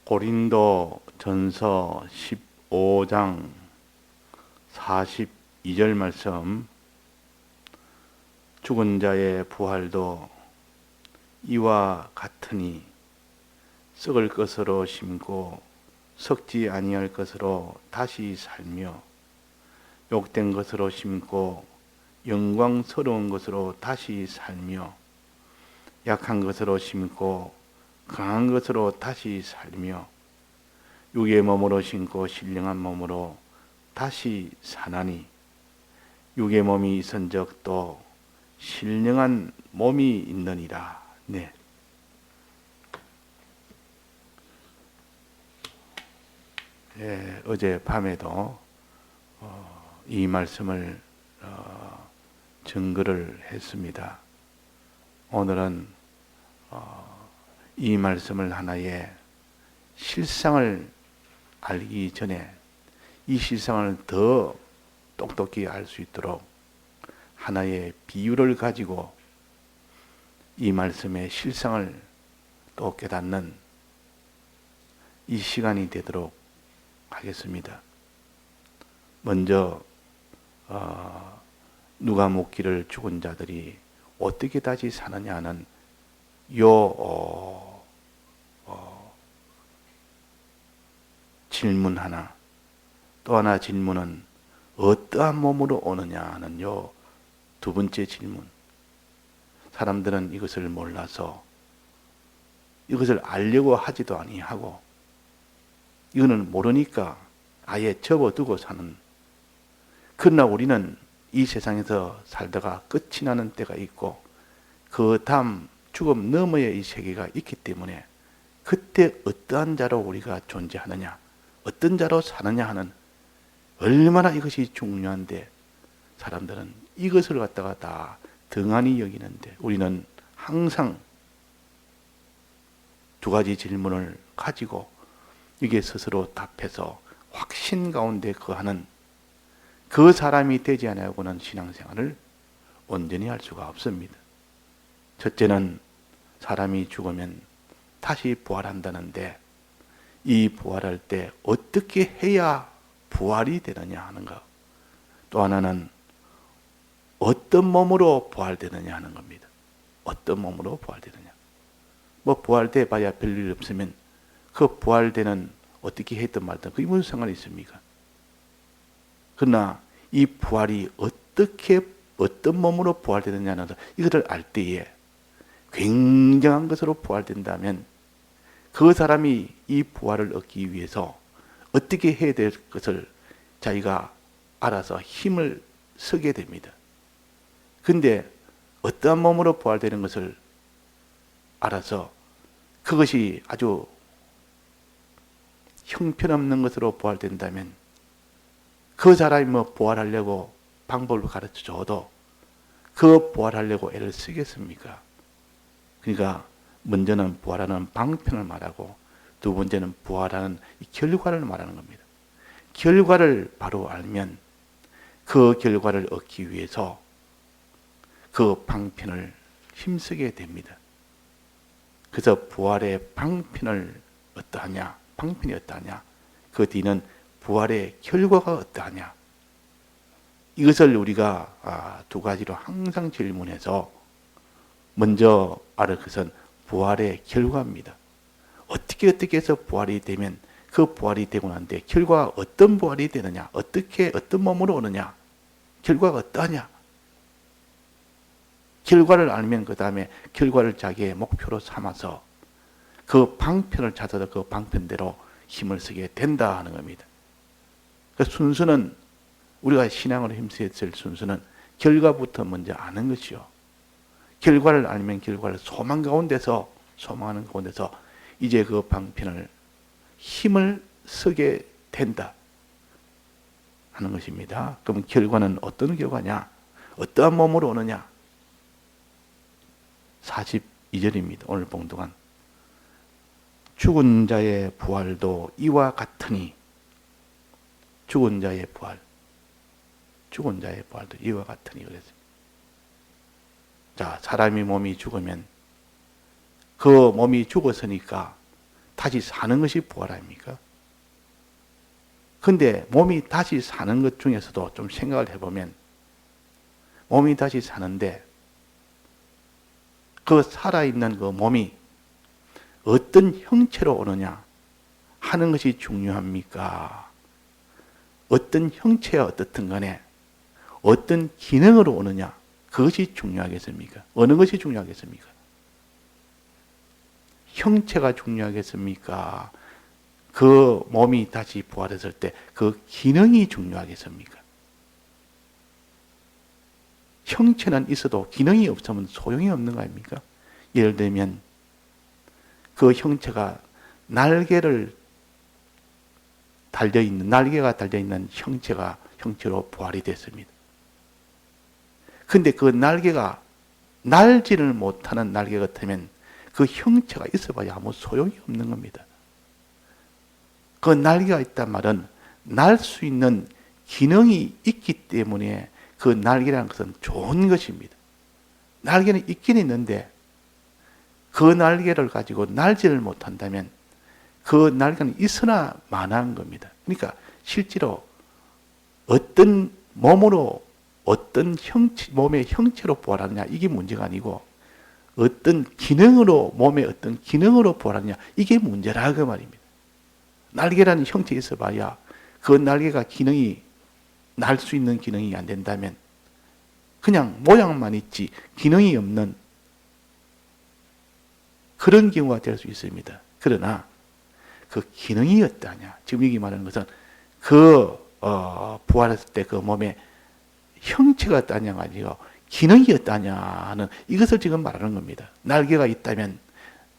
고린도 전서 15장 42절 말씀. 죽은 자의 부활도 이와 같으니 썩을 것으로 심고 썩지 아니할 것으로 다시 살며 욕된 것으로 심고 영광스러운 것으로 다시 살며 약한 것으로 심고 강한 것으로 다시 살며 육의 몸으로 심고 신령한 몸으로 다시 사나니 육의 몸이 있은적 또 신령한 몸이 있느니라. 네. 어제 밤에도 이 말씀을 증거를 했습니다. 오늘은 이 말씀을 하나의 실상을 알기 전에 이 실상을 더 똑똑히 알 수 있도록 하나의 비유를 가지고 이 말씀의 실상을 또 깨닫는 이 시간이 되도록 하겠습니다. 먼저 누가 묻기를 죽은 자들이 어떻게 다시 사느냐 하는 질문 하나, 또 하나 질문은 어떠한 몸으로 오느냐 하는 두 번째 질문. 사람들은 이것을 몰라서 이것을 알려고 하지도 아니하고 이거는 모르니까 아예 접어두고 사는. 그러나 우리는 이 세상에서 살다가 끝이 나는 때가 있고 그 다음 죽음 너머의 이 세계가 있기 때문에 그때 어떠한 자로 우리가 존재하느냐, 어떤 자로 사느냐 하는 얼마나 이것이 중요한데 사람들은 이것을 갖다가 다 등한히 여기는데 우리는 항상 두 가지 질문을 가지고 이게 스스로 답해서 확신 가운데 거하는 그 사람이 되지 않고는 신앙생활을 온전히 할 수가 없습니다. 첫째는 사람이 죽으면 다시 부활한다는데 이 부활할 때 어떻게 해야 부활이 되느냐 하는 것. 또 하나는 어떤 몸으로 부활되느냐 하는 겁니다. 어떤 몸으로 부활되느냐. 부활돼 봐야 별일 없으면 그 부활되는 어떻게 했든 말든 그게 무슨 상관이 있습니까? 그러나 이 부활이 어떻게 어떤 몸으로 부활되느냐는 이것을 알 때에 굉장한 것으로 부활된다면 그 사람이 이 부활을 얻기 위해서 어떻게 해야 될 것을 자기가 알아서 힘을 쓰게 됩니다. 근데 어떠한 몸으로 부활되는 것을 알아서 그것이 아주 형편없는 것으로 부활된다면 그 사람이 부활하려고 방법을 가르쳐 줘도 그 부활하려고 애를 쓰겠습니까? 그러니까 먼저는 부활하는 방편을 말하고 두 번째는 부활하는 결과를 말하는 겁니다. 결과를 바로 알면 그 결과를 얻기 위해서 그 방편을 힘쓰게 됩니다. 그래서 부활의 방편을 어떠하냐, 방편이 어떠하냐, 그 뒤는 부활의 결과가 어떠하냐. 이것을 우리가 두 가지로 항상 질문해서 먼저 알을 것은 부활의 결과입니다. 어떻게 해서 부활이 되면 그 부활이 되고 난 뒤에 결과가 어떤 부활이 되느냐, 어떤 몸으로 오느냐, 결과가 어떠하냐. 결과를 알면 그 다음에 결과를 자기의 목표로 삼아서 그 방편을 찾아서 그 방편대로 힘을 쓰게 된다 하는 겁니다. 그 순서는 우리가 신앙으로 힘써야 될 순서는 결과부터 먼저 아는 것이요. 결과를 알면 결과를 소망하는 가운데서 이제 그 방편을 힘을 쓰게 된다 하는 것입니다. 그럼 결과는 어떤 결과냐? 어떠한 몸으로 오느냐? 42절입니다. 오늘 봉독한 죽은 자의 부활도 이와 같으니 죽은 자의 부활도 이와 같으니 그랬습니다. 자, 사람이 몸이 죽으면 그 몸이 죽었으니까 다시 사는 것이 부활 아닙니까? 근데 몸이 다시 사는 것 중에서도 좀 생각을 해보면 몸이 다시 사는데 그 살아있는 그 몸이 어떤 형체로 오느냐 하는 것이 중요합니까? 어떤 형체야 어떻든 간에 어떤 기능으로 오느냐 그것이 중요하겠습니까? 어느 것이 중요하겠습니까? 형체가 중요하겠습니까? 그 몸이 다시 부활했을 때 그 기능이 중요하겠습니까? 형체는 있어도 기능이 없으면 소용이 없는 거 아닙니까? 예를 들면 그 형체가 날개가 달려있는 형체로 부활이 됐습니다. 근데 그 날개가 날지를 못하는 날개 같으면 그 형체가 있어봐야 아무 소용이 없는 겁니다. 그 날개가 있단 말은 날 수 있는 기능이 있기 때문에 그 날개라는 것은 좋은 것입니다. 날개는 있긴 있는데 그 날개를 가지고 날지를 못한다면 그 날개는 있으나 마나한 겁니다. 그러니까 실제로 어떤 몸으로 어떤 몸의 형체로 부활하느냐 이게 문제가 아니고 어떤 기능으로 몸의 어떤 기능으로 부활하느냐 이게 문제라 그 말입니다. 날개라는 형체에 있어 봐야 그 날개가 기능이 날 수 있는 기능이 안 된다면 그냥 모양만 있지 기능이 없는 그런 경우가 될 수 있습니다. 그러나 그 기능이 어떠하냐 지금 여기 말하는 것은 부활했을 때 그 몸의 형체가 어떠하냐가 아니고 기능이 어떠하냐 하는 이것을 지금 말하는 겁니다. 날개가 있다면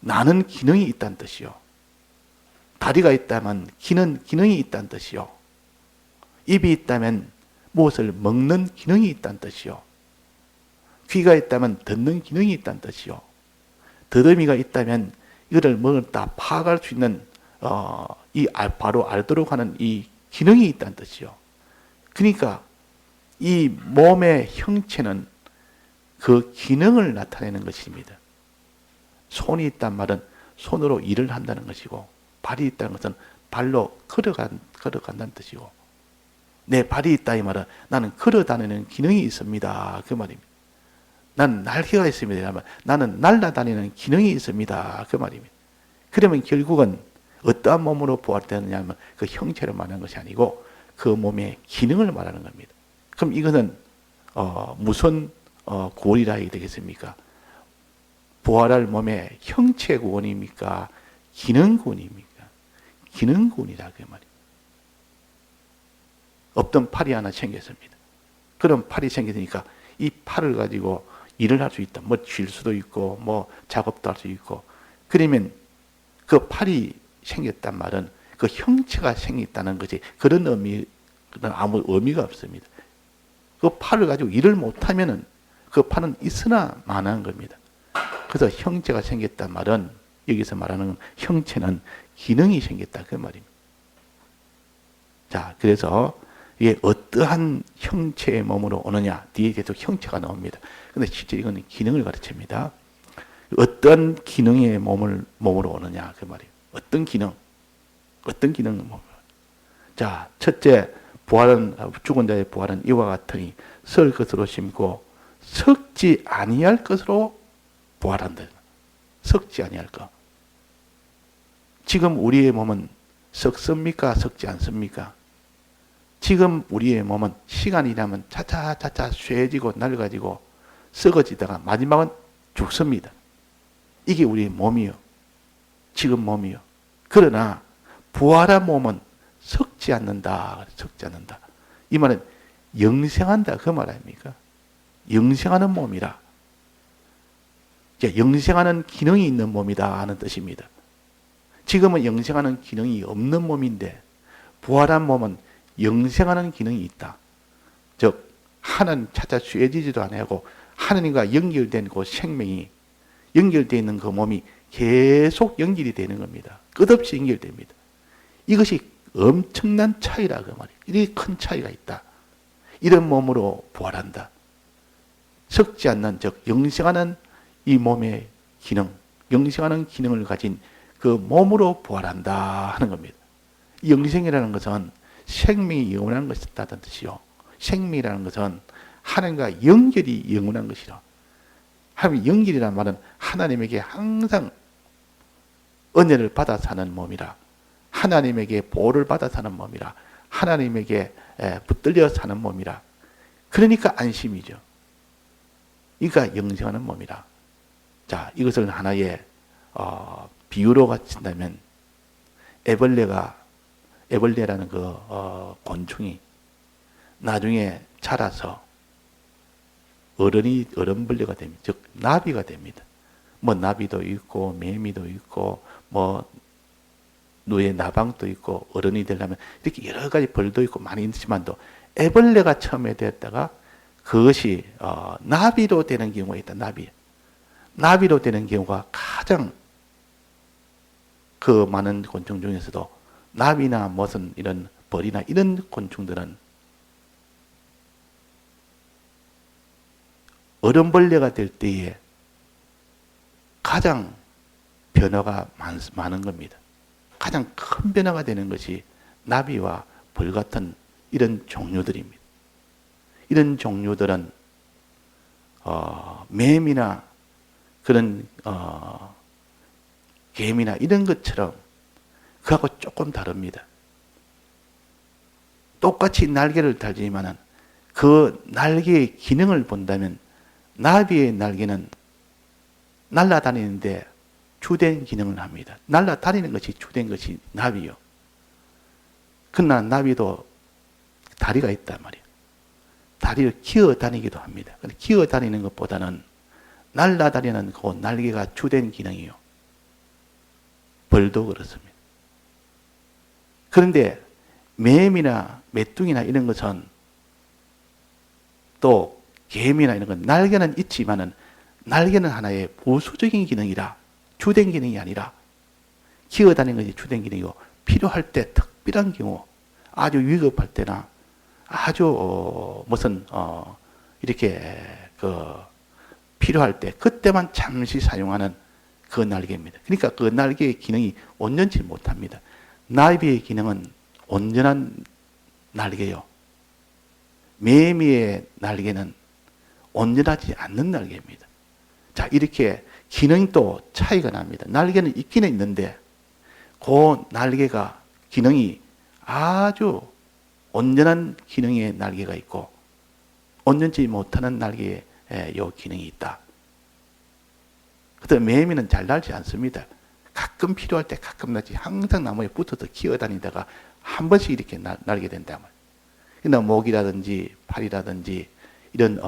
나는 기능이 있다는 뜻이요. 다리가 있다면 기능이 있다는 뜻이요. 입이 있다면 무엇을 먹는 기능이 있다는 뜻이요. 귀가 있다면 듣는 기능이 있다는 뜻이요. 더듬이가 있다면 이거를 먹었다 파악할 수 있는 바로 알도록 하는 이 기능이 있다는 뜻이요. 그러니까 이 몸의 형체는 그 기능을 나타내는 것입니다. 손이 있단 말은 손으로 일을 한다는 것이고 발이 있다는 것은 발로 걸어간다는 뜻이고 내 발이 있다 이 말은 나는 걸어다니는 기능이 있습니다. 그 말입니다. 나는 날개가 있습니다. 나는 날아다니는 기능이 있습니다. 그 말입니다. 그러면 결국은 어떠한 몸으로 부활되느냐 하면 그 형체를 말하는 것이 아니고 그 몸의 기능을 말하는 겁니다. 그럼 이것은 무슨 구원이라 해야 되겠습니까? 부활할 몸의 형체 구원입니까? 기능 구원입니까? 기능 구원이라 그 말입니다. 없던 팔이 하나 생겼습니다. 그럼 팔이 생겼으니까 이 팔을 가지고 일을 할 수 있다. 뭐 쥘 수도 있고 뭐 작업도 할 수 있고 그러면 그 팔이 생겼단 말은 그 형체가 생겼다는 것이 그런 의미는 아무 의미가 없습니다. 그 팔을 가지고 일을 못하면은 그 팔은 있으나 마나한 겁니다. 그래서 형체가 생겼단 말은 여기서 말하는 형체는 기능이 생겼다 그 말입니다. 자, 그래서 이게 어떠한 형체의 몸으로 오느냐 뒤에 계속 형체가 나옵니다. 근데 실제 이거는 기능을 가르칩니다. 어떤 기능의 몸으로 오느냐 그 말이에요. 어떤 기능 몸. 자, 첫째 죽은 자의 부활은 이와 같으니 썩을 것으로 심고 썩지 아니할 것으로 부활한다. 썩지 아니할 것. 지금 우리의 몸은 썩습니까? 썩지 않습니까? 지금 우리의 몸은 시간이 지나면 차차 쇠지고 낡아지고 썩어지다가 마지막은 죽습니다. 이게 우리의 몸이요. 지금 몸이요. 그러나 부활한 몸은 썩지 않는다. 썩지 않는다. 이 말은 영생한다. 그 말 아닙니까? 영생하는 몸이라. 영생하는 기능이 있는 몸이다 하는 뜻입니다. 지금은 영생하는 기능이 없는 몸인데 부활한 몸은 영생하는 기능이 있다. 즉 하나님 찾아 쇠지지도 아니하고 하나님과 연결된 그 생명이 연결되어 있는 그 몸이 계속 연결이 되는 겁니다. 끝없이 연결됩니다. 이것이 엄청난 차이라 그 말이에요. 이렇게 큰 차이가 있다. 이런 몸으로 부활한다. 썩지 않는 즉 영생하는 이 몸의 기능, 영생하는 기능을 가진 그 몸으로 부활한다 하는 겁니다. 영생이라는 것은 생명이 영원한 것이다는 뜻이요. 생명이라는 것은 하나님과 연결이 영원한 것이라. 하나님 연결이라는 말은 하나님에게 항상 은혜를 받아 사는 몸이라. 하나님에게 보호를 받아 사는 몸이라. 하나님에게 붙들려 사는 몸이라. 그러니까 안심이죠. 그러니까 영생하는 몸이라. 자, 이것을 하나의 비유로 갖춘다면 애벌레라는 그 곤충이 나중에 자라서 어른벌레가 됩니다. 즉 나비가 됩니다. 뭐 나비도 있고 매미도 있고 뭐 누에 나방도 있고 어른이 되려면 이렇게 여러 가지 벌도 있고 많이 있지만도 애벌레가 처음에 되었다가 그것이 나비로 되는 경우가 있다. 나비로 되는 경우가 가장 그 많은 곤충 중에서도 나비나 무슨 이런 벌이나 이런 곤충들은 어른벌레가 될 때에 가장 변화가 많은 겁니다. 가장 큰 변화가 되는 것이 나비와 벌 같은 이런 종류들입니다. 이런 종류들은 매미나 그런 개미나 이런 것처럼 그하고 조금 다릅니다. 똑같이 날개를 달지만은 그 날개의 기능을 본다면 나비의 날개는 날아다니는데 주된 기능을 합니다. 날아다니는 것이 주된 것이 나비요. 그러나 나비도 다리가 있단 말이에요. 다리를 기어다니기도 합니다. 기어다니는 것보다는 날아다니는 그 날개가 주된 기능이요. 벌도 그렇습니다. 그런데 매미나 메뚜기나 이런 것은 또 개미나 이런 건 날개는 있지만은 날개는 하나의 부수적인 기능이라 주된 기능이 아니라 기어다니는 것이 주된 기능이고 필요할 때 특별한 경우 아주 위급할 때나 아주 무슨 이렇게 그 필요할 때 그때만 잠시 사용하는 그 날개입니다. 그러니까 그 날개의 기능이 온전치 못합니다. 나비의 기능은 온전한 날개요. 매미의 날개는 온전하지 않는 날개입니다. 자, 이렇게 기능이 또 차이가 납니다. 날개는 있기는 있는데 그 날개가 기능이 아주 온전한 기능의 날개가 있고 온전치 못하는 날개의 요 기능이 있다. 그래서 매미는 잘 날지 않습니다. 가끔 필요할 때 가끔 날지 항상 나무에 붙어서 기어다니다가 한 번씩 이렇게 날게 된다. 그러나 목이라든지 팔이라든지 이런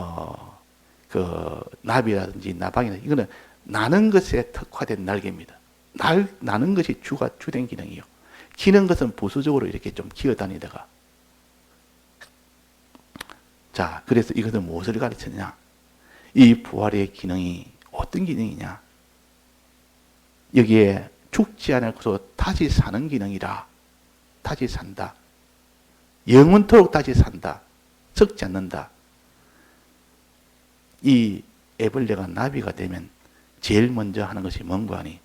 그 나비라든지 나방이나 이거는 나는 것에 특화된 날개입니다. 나는 것이 주된 기능이요. 기는 것은 부수적으로 이렇게 좀 기어다니다가 자, 그래서 이것은 무엇을 가르치느냐? 이 부활의 기능이 어떤 기능이냐? 여기에 죽지 않고서 다시 사는 기능이라. 다시 산다. 영원토록 다시 산다. 썩지 않는다. 이 애벌레가 나비가 되면 제일 먼저 하는 것이 뭔가 하니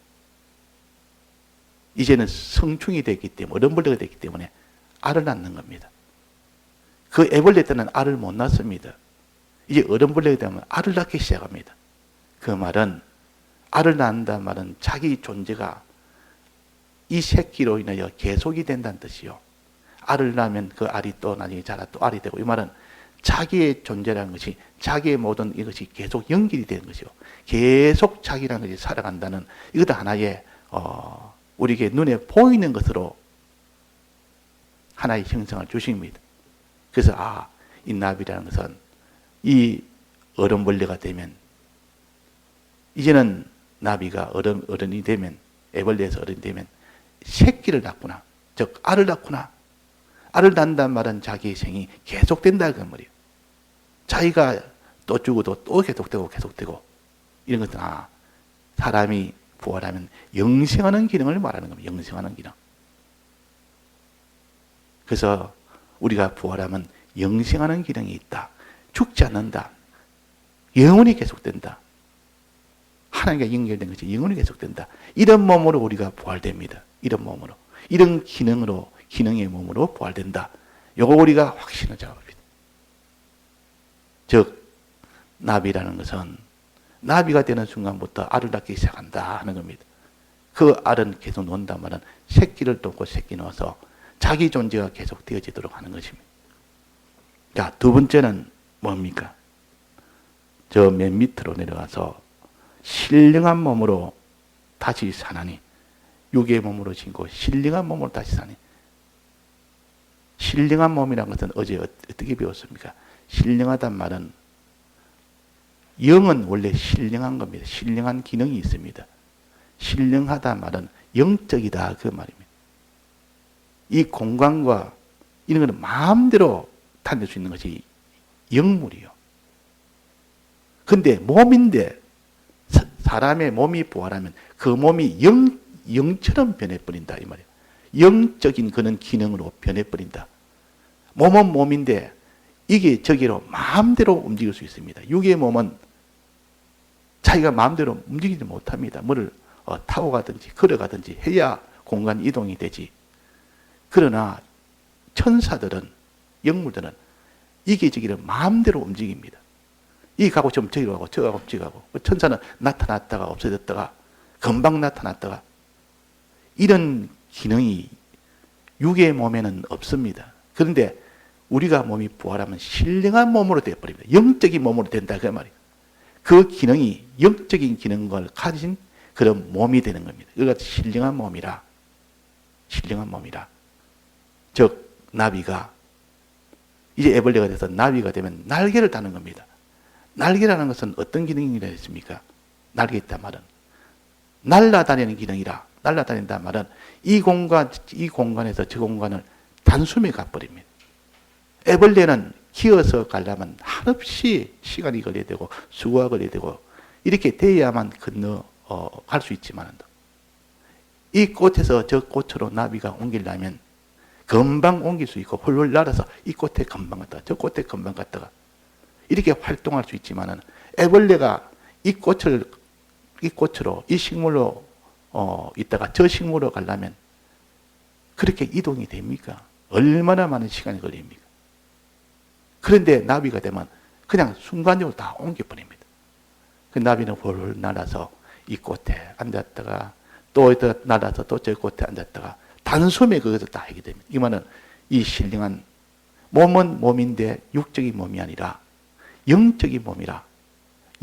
이제는 성충이 됐기 때문에 어른벌레가 됐기 때문에 알을 낳는 겁니다. 그 애벌레 때는 알을 못 낳습니다. 이제 어른벌레가 되면 알을 낳기 시작합니다. 그 말은 알을 낳는다는 말은 자기 존재가 이 새끼로 인하여 계속이 된다는 뜻이요. 알을 낳으면 그 알이 또 나중에 자라 또 알이 되고 이 말은 자기의 존재라는 것이 자기의 모든 이것이 계속 연결이 되는 것이요. 계속 자기라는 것이 살아간다는 이것도 하나의 우리에게 눈에 보이는 것으로 하나의 형상을 주십니다. 그래서 이 나비라는 것은 이 어른벌레가 되면 이제는 나비가 어른이 되면 애벌레에서 어른이 되면 새끼를 낳구나. 즉 알을 낳구나. 알을 낳는다는 말은 자기의 생이 계속된다 그 말이에요. 자기가 또 죽어도 또 계속되고 이런 것들 사람이 부활하면 영생하는 기능을 말하는 겁니다. 영생하는 기능. 그래서 우리가 부활하면 영생하는 기능이 있다. 죽지 않는다. 영원히 계속된다. 하나님과 연결된 것이 영원히 계속된다. 이런 몸으로 우리가 부활됩니다. 이런 몸으로. 이런 기능으로, 기능의 몸으로 부활된다. 요거 우리가 확신을 잡읍니다. 즉, 나비라는 것은 나비가 되는 순간부터 알을 낳기 시작한다 하는 겁니다. 그 알은 계속 논단 말은 새끼를 돋고 새끼 넣어서 자기 존재가 계속 되어지도록 하는 것입니다. 자, 두 번째는 뭡니까? 저 맨 밑으로 내려가서 신령한 몸으로 다시 사나니, 육의 몸으로 신고 신령한 몸으로 다시 사니. 신령한 몸이라는 것은 어제 어떻게 배웠습니까? 신령하단 말은 영은 원래 신령한 겁니다. 신령한 기능이 있습니다. 신령하다 말은 영적이다 그 말입니다. 이 공간과 이런 것을 마음대로 다닐 수 있는 것이 영물이요. 근데 몸인데 사람의 몸이 부활하면 그 몸이 영처럼 변해버린다 이 말이에요. 영적인 그런 기능으로 변해버린다. 몸은 몸인데 이게 저기로 마음대로 움직일 수 있습니다. 육의 몸은 자기가 마음대로 움직이지 못합니다. 뭐를 타고 가든지 걸어가든지 해야 공간 이동이 되지. 그러나 천사들은, 영물들은 이게 저기를 마음대로 움직입니다. 이 가고 좀 저기로 가고 저 가고 저기 가고. 천사는 나타났다가 없어졌다가 금방 나타났다가 이런 기능이 육의 몸에는 없습니다. 그런데 우리가 몸이 부활하면 신령한 몸으로 되어버립니다. 영적인 몸으로 된다 그 말이에요. 그 기능이 영적인 기능을 가진 그런 몸이 되는 겁니다. 그러니까 신령한 몸이라. 신령한 몸이라. 즉 나비가 이제 애벌레가 돼서 나비가 되면 날개를 다는 겁니다. 날개라는 것은 어떤 기능이라 했습니까? 날개 있단 말은 날아다니는 기능이라. 날아다닌단 말은 이 공간에서 저 공간을 단숨에 가버립니다. 애벌레는 기어서 가려면 한없이 시간이 걸려야 되고 수고가 걸려야 되고 이렇게 돼야만 갈 수 있지만 이 꽃에서 저 꽃으로 나비가 옮기려면 금방 옮길 수 있고 훌훌 날아서 이 꽃에 금방 갔다가 저 꽃에 금방 갔다가 이렇게 활동할 수 있지만은 애벌레가 이 꽃으로 이 식물로 있다가 저 식물로 가려면 그렇게 이동이 됩니까? 얼마나 많은 시간이 걸립니까? 그런데 나비가 되면 그냥 순간적으로 다 옮겨버립니다. 그 나비는 훌훌 날아서 이 꽃에 앉았다가 또 날아서 또 저 꽃에 앉았다가 단숨에 그것을 다 하게 됩니다. 이 말은 이 신령한 몸은 몸인데 육적인 몸이 아니라 영적인 몸이라.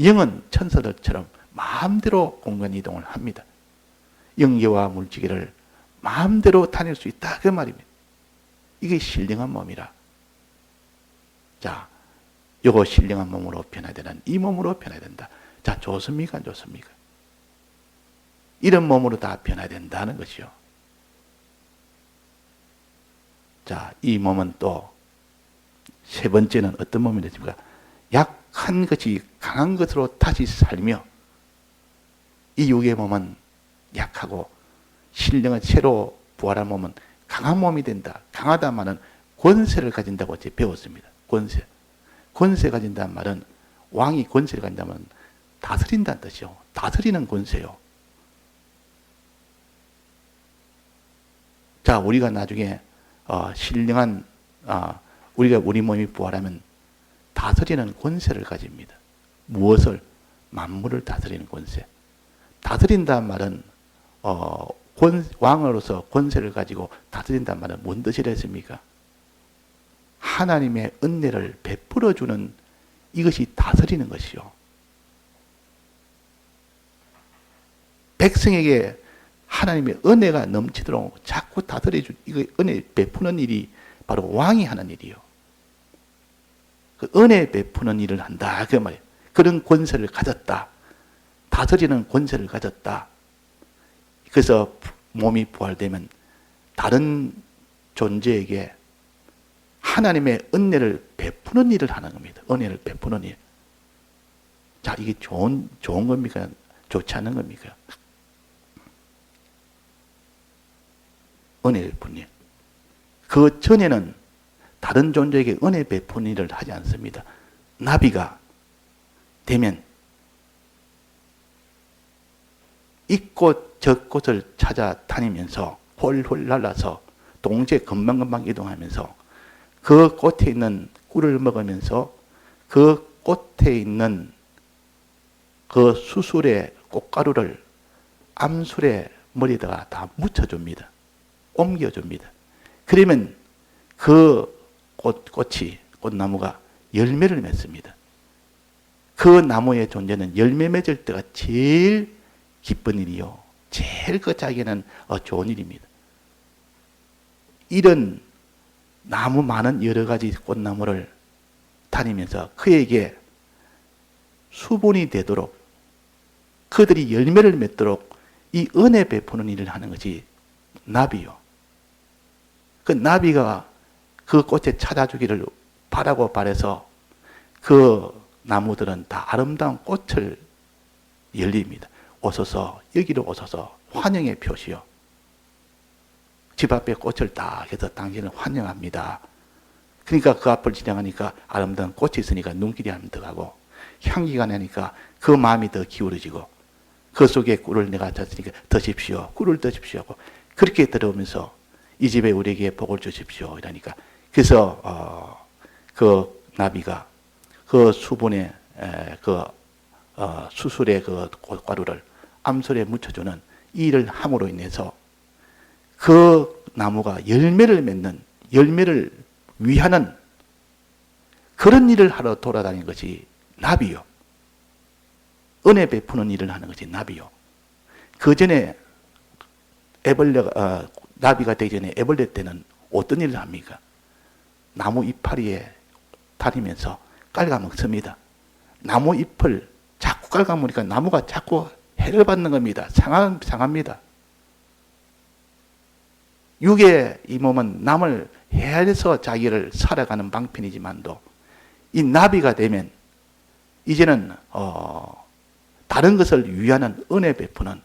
영은 천사들처럼 마음대로 공간 이동을 합니다. 영계와 물질을 마음대로 다닐 수 있다 그 말입니다. 이게 신령한 몸이라. 자, 요거 신령한 몸으로 변해야 되는 이 몸으로 변해야 된다. 자, 좋습니까? 안 좋습니까? 이런 몸으로 다 변해야 된다는 것이요. 자, 이 몸은 또 세 번째는 어떤 몸이 됐습니까? 약한 것이 강한 것으로 다시 살며 이 육의 몸은 약하고 신령한 새로 부활한 몸은 강한 몸이 된다. 강하다 말은 권세를 가진다고 제가 배웠습니다. 권세. 권세 가진다는 말은 왕이 권세를 가진다면 다스린다는 뜻이요. 다스리는 권세요. 자, 우리가 나중에 신령한 우리 몸이 부활하면 다스리는 권세를 가집니다. 무엇을? 만물을 다스리는 권세. 다스린다는 말은 왕으로서 권세를 가지고 다스린다는 말은 뭔 뜻이라 했습니까? 하나님의 은혜를 베풀어주는 이것이 다스리는 것이요. 백성에게 하나님의 은혜가 넘치도록 자꾸 다스려주는 이거 은혜 베푸는 일이 바로 왕이 하는 일이요. 그 은혜 베푸는 일을 한다 그 말이에요. 그런 권세를 가졌다. 다스리는 권세를 가졌다. 그래서 몸이 부활되면 다른 존재에게 하나님의 은혜를 베푸는 일을 하는 겁니다. 은혜를 베푸는 일. 자, 이게 좋은 겁니까? 좋지 않은 겁니까? 은혜 베푸는 일. 그 전에는 다른 존재에게 은혜 베푸는 일을 하지 않습니다. 나비가 되면 이 꽃, 저 꽃을 찾아다니면서 홀홀 날아서 동시에 금방금방 이동하면서 그 꽃에 있는 꿀을 먹으면서 그 꽃에 있는 그 수술의 꽃가루를 암술의 머리에다가 다 묻혀줍니다. 옮겨줍니다. 그러면 그 꽃이, 꽃나무가 열매를 맺습니다. 그 나무의 존재는 열매 맺을 때가 제일 기쁜 일이요. 제일 그 자기는 좋은 일입니다. 이런 나무 많은 여러 가지 꽃나무를 다니면서 그에게 수분이 되도록 그들이 열매를 맺도록 이 은혜 베푸는 일을 하는 것이 나비요. 그 나비가 그 꽃에 찾아주기를 바라고 바라서 그 나무들은 다 아름다운 꽃을 열립니다. 오소서, 여기로 오소서, 환영의 표시요. 집 앞에 꽃을 딱 해서 당신을 환영합니다. 그러니까 그 앞을 지나가니까 아름다운 꽃이 있으니까 눈길이 안 들어가고 향기가 나니까 그 마음이 더 기울어지고 그 속에 꿀을 내가 줬으니까 드십시오. 꿀을 드십시오 하고 그렇게 들어오면서 이 집에 우리에게 복을 주십시오. 이러니까 그래서 그 나비가 그 수분에 수술의 그 꽃가루를 암술에 묻혀주는 이 일을 함으로 인해서 그 나무가 열매를 맺는, 열매를 위하는 그런 일을 하러 돌아다니는 것이 나비요. 은혜 베푸는 일을 하는 것이 나비요. 그 전에 나비가 되기 전에 애벌레 때는 어떤 일을 합니까? 나무 이파리에 다니면서 깔아먹습니다. 나무 잎을 자꾸 깔아먹으니까 나무가 자꾸 해를 받는 겁니다. 상합니다. 육의 이 몸은 남을 해해서 자기를 살아가는 방편이지만도 이 나비가 되면 이제는 다른 것을 위하는 은혜 베푸는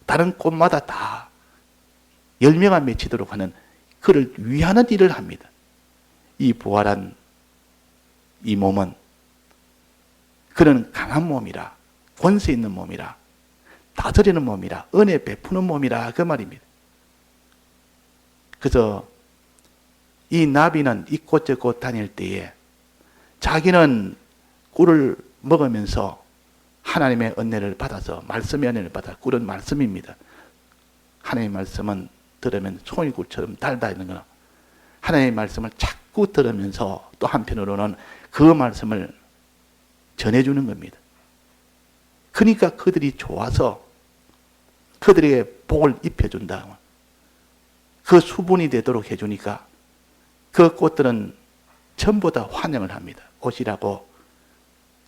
다른 꽃마다 다 열매가 맺히도록 하는 그를 위하는 일을 합니다. 이 부활한 이 몸은 그는 강한 몸이라, 권세 있는 몸이라, 다스리는 몸이라, 은혜 베푸는 몸이라 그 말입니다. 그래서 이 나비는 이 꽃 저 꽃 다닐 때에 자기는 꿀을 먹으면서 하나님의 은혜를 받아서 말씀의 은혜를 받아 꿀은 말씀입니다. 하나님의 말씀은 들으면 송이꿀처럼 달다 있는 거는 하나님의 말씀을 자꾸 들으면서 또 한편으로는 그 말씀을 전해주는 겁니다. 그러니까 그들이 좋아서 그들에게 복을 입혀준다. 그 수분이 되도록 해주니까 그 꽃들은 전부 다 환영을 합니다. 오시라고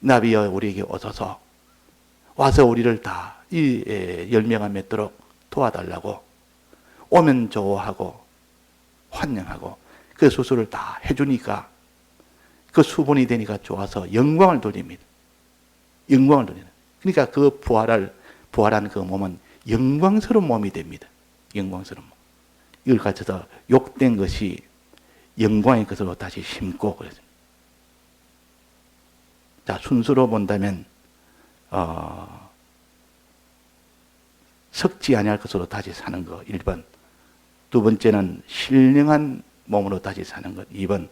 나비여 우리에게 오소서 와서 우리를 다 이 열매가 맺도록 도와달라고 오면 좋아하고 환영하고 그 수술을 다 해주니까 그 수분이 되니까 좋아서 영광을 돌립니다. 영광을 돌리는. 그러니까 그 부활한 그 몸은 영광스러운 몸이 됩니다. 영광스러운 몸. 이걸 가져서 욕된 것이 영광의 것으로 다시 심고 그랬습니다. 자, 순수로 본다면 썩지 아니할 것으로 다시 사는 것 1번. 두 번째는 신령한 몸으로 다시 사는 것 2번.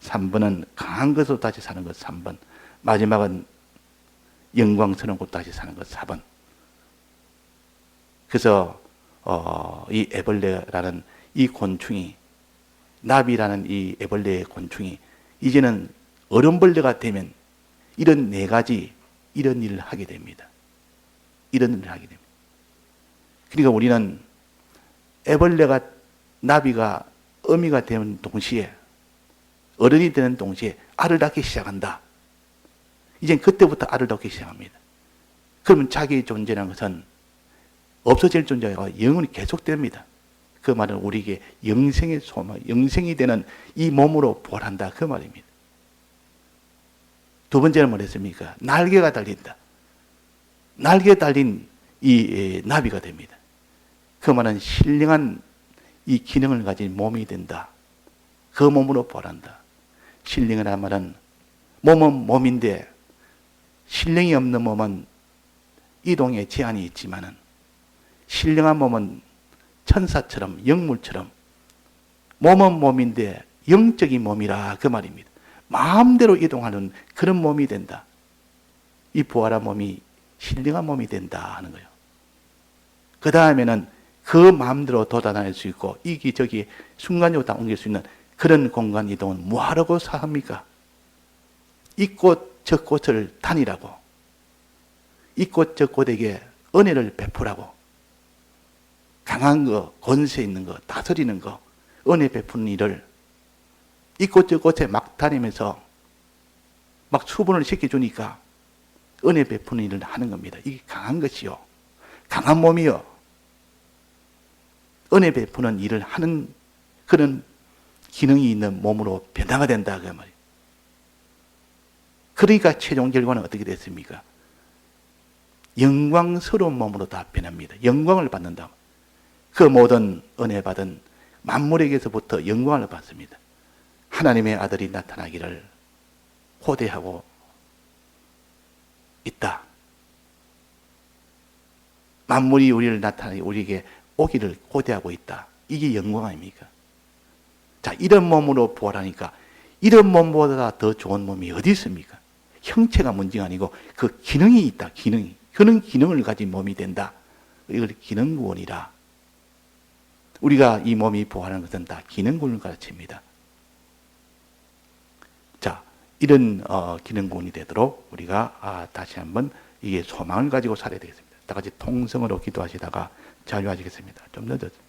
3번은 강한 것으로 다시 사는 것 3번. 마지막은 영광스러운 곳 다시 사는 것 4번. 그래서 이 애벌레라는 이 곤충이 나비라는 이 애벌레의 곤충이 이제는 어른벌레가 되면 이런 네 가지 이런 일을 하게 됩니다. 이런 일을 하게 됩니다. 그러니까 우리는 애벌레가 나비가 어미가 되는 동시에 어른이 되는 동시에 알을 낳기 시작한다. 이제 그때부터 알을 낳기 시작합니다. 그러면 자기의 존재라는 것은 없어질 존재가 영원히 계속됩니다. 그 말은 우리에게 영생의 소망, 영생이 되는 이 몸으로 부활한다. 그 말입니다. 두 번째는 뭐랬습니까? 날개가 달린다. 날개 달린 이 나비가 됩니다. 그 말은 신령한 이 기능을 가진 몸이 된다. 그 몸으로 부활한다. 신령이라는 말은 몸은 몸인데 신령이 없는 몸은 이동에 제한이 있지만은 신령한 몸은 천사처럼 영물처럼 몸은 몸인데 영적인 몸이라 그 말입니다. 마음대로 이동하는 그런 몸이 된다. 이 부활한 몸이 신령한 몸이 된다 하는 거예요. 그 다음에는 그 마음대로 돌아다닐 수 있고 이기저기 순간적으로 다 옮길 수 있는 그런 공간 이동은 뭐하라고 합니까? 이 꽃 저 꽃을 다니라고, 이 꽃 저 꽃에게 은혜를 베푸라고, 강한 거, 권세 있는 거, 다스리는 거, 은혜 베푸는 일을 이 꽃 저 꽃에 막 다니면서 막 수분을 시켜주니까 은혜 베푸는 일을 하는 겁니다. 이게 강한 것이요, 강한 몸이요, 은혜 베푸는 일을 하는 그런 기능이 있는 몸으로 변화가 된다 그 말이에요. 그러니까 최종 결과는 어떻게 됐습니까? 영광스러운 몸으로 다 변합니다. 영광을 받는다. 그 모든 은혜 받은 만물에게서부터 영광을 받습니다. 하나님의 아들이 나타나기를 호대하고 있다. 만물이 우리를 나타나기, 우리에게 오기를 호대하고 있다. 이게 영광 아닙니까? 자, 이런 몸으로 부활하니까 이런 몸보다 더 좋은 몸이 어디 있습니까? 형체가 문제가 아니고 그 기능이 있다. 기능이. 그런 기능을 가진 몸이 된다. 이걸 기능구원이라. 우리가 이 몸이 부활하는 것은 다 기능구원을 가르칩니다. 자, 이런 기능구원이 되도록 우리가 다시 한번 이게 소망을 가지고 살아야 되겠습니다. 다 같이 통성으로 기도하시다가 자유하시겠습니다. 좀 늦었습니다.